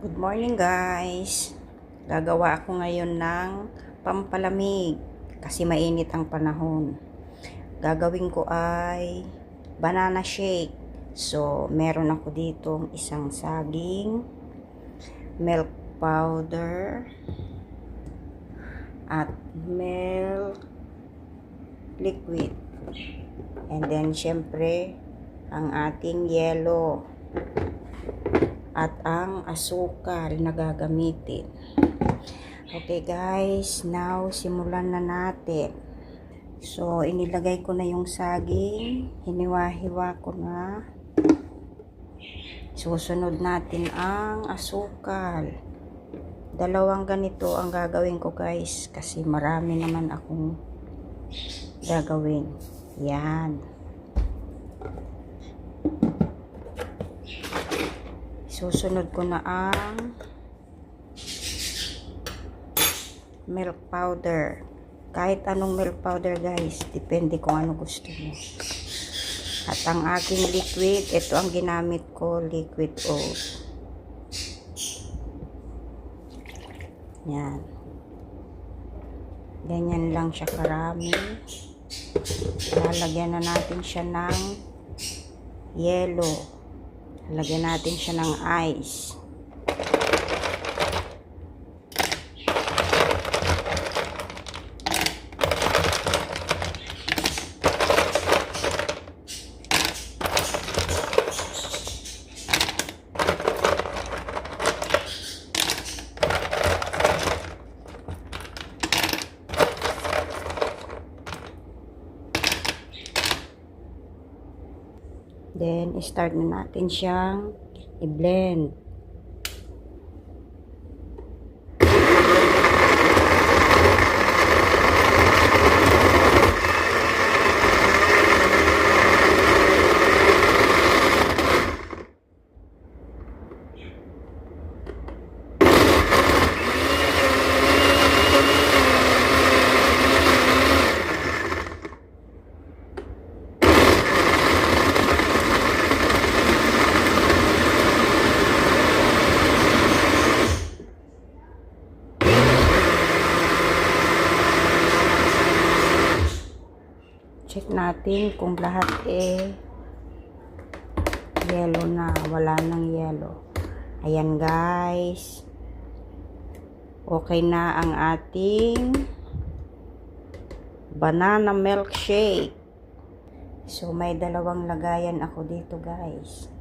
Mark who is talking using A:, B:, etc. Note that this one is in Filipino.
A: Good morning guys. Gagawa ako ngayon ng pampalamig kasi mainit ang panahon. Gagawin ko ay banana shake. So, meron ako dito isang saging, milk powder, at milk liquid. And then, syempre, ang ating yelo at ang asukal na gagamitin. Okay guys, now simulan na natin. So, inilagay ko na yung saging, hiniwa-hiwa ko na. Susunod natin ang asukal. Dalawang ganito ang gagawin ko guys, kasi marami naman akong gagawin. Yan. Susunod ko na ang milk powder. Kahit anong milk powder guys, depende kung ano gusto mo. At ang aking liquid, ito ang ginamit ko, liquid oat. Yan. Ganyan lang siya karami. Lalagyan na natin siya ng yelo. Lagyan natin siya ng ice. Then, start na natin siyang i-blend. Check natin kung lahat yellow na, wala nang yellow. Ayan guys, okay na ang ating banana milkshake. So may dalawang lagayan ako dito guys.